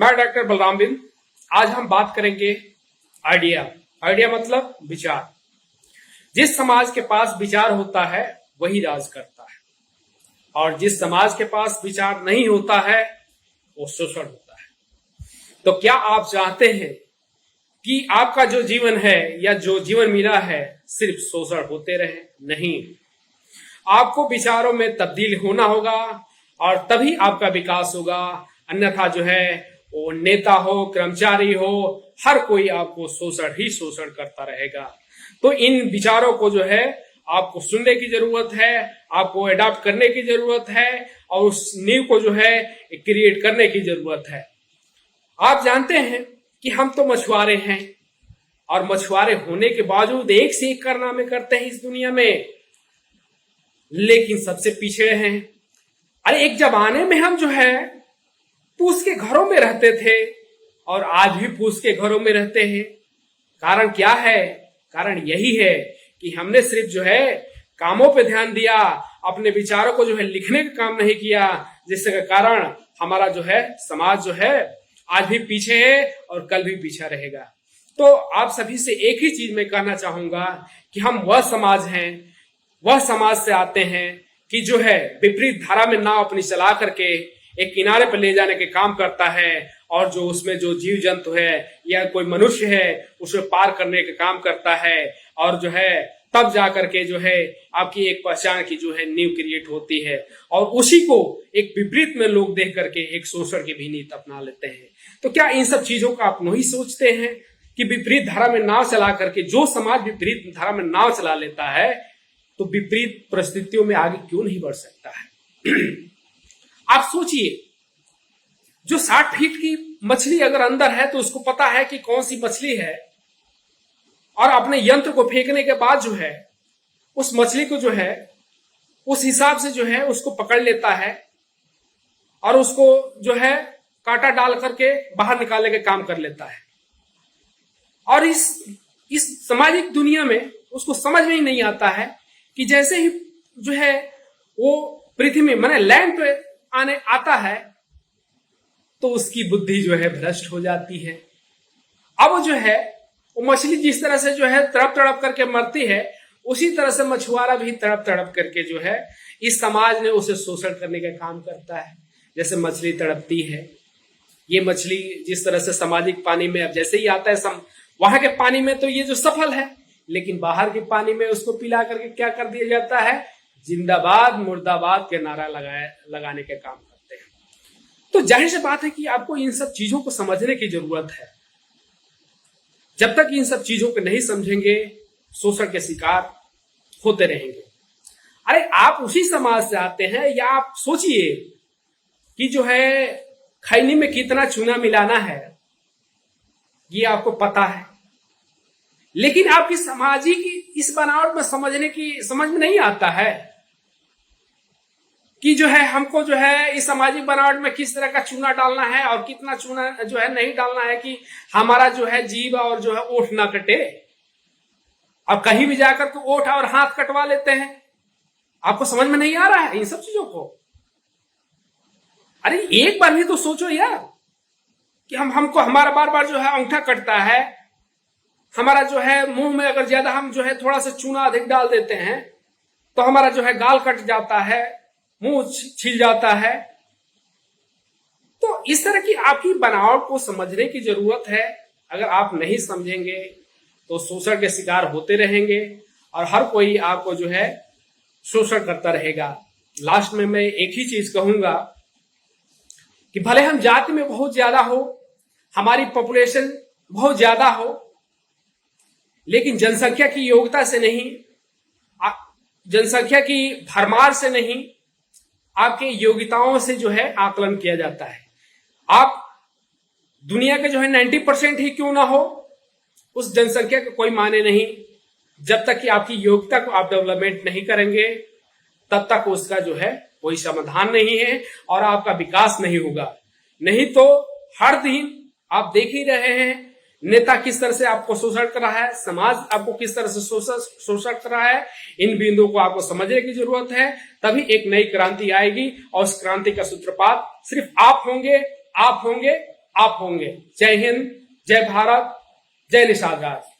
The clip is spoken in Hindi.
मैं डॉक्टर बलराम बिंद। आज हम बात करेंगे आइडिया मतलब विचार। जिस समाज के पास विचार होता है वही राज करता है, और जिस समाज के पास विचार नहीं होता है वो शोषण होता है। तो क्या आप चाहते हैं कि आपका जो जीवन है या जो जीवन मिला है सिर्फ शोषण होते रहे? नहीं, आपको विचारों में तब्दील होना होगा और तभी आपका विकास होगा। अन्यथा जो है वो नेता हो, कर्मचारी हो, हर कोई आपको शोषण करता रहेगा। तो इन विचारों को जो है आपको सुनने की जरूरत है, आपको अडॉप्ट करने की जरूरत है और उस नींव को जो है क्रिएट करने की जरूरत है। आप जानते हैं कि हम तो मछुआरे हैं और मछुआरे होने के बावजूद एक से एक कारनामे करते हैं इस दुनिया में, लेकिन सबसे पिछड़े हैं। अरे एक जमाने में हम जो है पूस के घरों में रहते थे और आज भी पूस के घरों में रहते हैं। कारण क्या है? कारण यही है कि हमने सिर्फ जो है कामों पे ध्यान दिया, अपने विचारों को जो है लिखने का काम नहीं किया, जिसके कारण हमारा जो है समाज जो है आज भी पीछे है और कल भी पीछे रहेगा। तो आप सभी से एक ही चीज मैं कहना चाहूंगा कि हम वह समाज हैं, वह समाज से आते हैं कि जो है विपरीत धारा में नाव अपनी चला करके एक किनारे पर ले जाने के काम करता है, और जो उसमें जो जीव जंतु है या कोई मनुष्य है उसे पार करने का काम करता है, और जो है तब जाकर के जो है आपकी एक पहचान की जो है नींव क्रिएट होती है। और उसी को एक विपरीत में लोग देख करके एक शोषण की भी नीति अपना लेते हैं। तो क्या इन सब चीजों का आप नहीं सोचते हैं कि विपरीत धारा में नाव चला करके जो समाज विपरीत धारा में नाव चला लेता है तो विपरीत परिस्थितियों में आगे क्यों नहीं बढ़ सकता है? आप सोचिए, जो 60 फीट की मछली अगर अंदर है तो उसको पता है कि कौन सी मछली है, और अपने यंत्र को फेंकने के बाद जो है उस मछली को जो है उस हिसाब से जो है उसको पकड़ लेता है और उसको जो है कांटा डाल करके बाहर निकालने का काम कर लेता है। और इस सामाजिक दुनिया में उसको समझ में ही नहीं आता है कि जैसे ही जो है वो पृथ्वी माने लैंड पे आने आता है तो उसकी बुद्धि जो है भ्रष्ट हो जाती है। अब जो है वो मछली जिस तरह से जो है तड़प तड़प करके मरती है, उसी तरह से मछुआरा भी तड़प तड़प करके जो है इस समाज ने उसे शोषण करने का काम करता है। जैसे मछली तड़पती है, ये मछली जिस तरह से सामाजिक पानी में अब जैसे ही आता है वहां के पानी में तो ये जो सफल है, लेकिन बाहर के पानी में उसको पिला करके क्या कर दिया जाता है? जिंदाबाद मुर्दाबाद के नारा लगाने के काम करते हैं। तो जाहिर सी बात है कि आपको इन सब चीजों को समझने की जरूरत है। जब तक इन सब चीजों को नहीं समझेंगे शोषण के शिकार होते रहेंगे। अरे आप उसी समाज से आते हैं, या आप सोचिए कि जो है खैनी में कितना चूना मिलाना है ये आपको पता है, लेकिन आपकी सामाजिक इस बनावट में समझ में नहीं आता है कि जो है हमको जो है इस सामाजिक बनावट में किस तरह का चूना डालना है और कितना चूना जो है नहीं डालना है कि हमारा जो है जीभ और जो है ओठ ना कटे। अब कहीं भी जाकर के ओठ और हाथ कटवा लेते हैं। आपको समझ में नहीं आ रहा है इन सब चीजों को? अरे एक बार भी तो सोचो यार कि हमको हमारा बार बार जो है अंगूठा कटता है, हमारा जो है मुंह में अगर ज्यादा हम जो है थोड़ा सा चूना अधिक डाल देते हैं तो हमारा जो है गाल कट जाता है, मुंह छिल जाता है। तो इस तरह की आपकी बनावट को समझने की जरूरत है। अगर आप नहीं समझेंगे तो शोषण के शिकार होते रहेंगे और हर कोई आपको जो है शोषण करता रहेगा। लास्ट में मैं एक ही चीज कहूंगा कि भले हम जाति में बहुत ज्यादा हो, हमारी पॉपुलेशन बहुत ज्यादा हो, लेकिन जनसंख्या की योग्यता से नहीं, जनसंख्या की भरमार से नहीं, आपके योग्यताओं से जो है आकलन किया जाता है। आप दुनिया के जो है 90% ही क्यों ना हो, उस जनसंख्या का कोई माने नहीं। जब तक कि आपकी योग्यता को आप डेवलपमेंट नहीं करेंगे तब तक उसका जो है कोई समाधान नहीं है और आपका विकास नहीं होगा। नहीं तो हर दिन आप देख ही रहे हैं नेता किस तरह से आपको शोषण कर रहा है, समाज आपको किस तरह से शोषण कर रहा है। इन बिंदुओं को आपको समझने की जरूरत है, तभी एक नई क्रांति आएगी और उस क्रांति का सूत्रपात सिर्फ आप होंगे आप होंगे। जय हिंद, जय भारत, जय निषाद राज।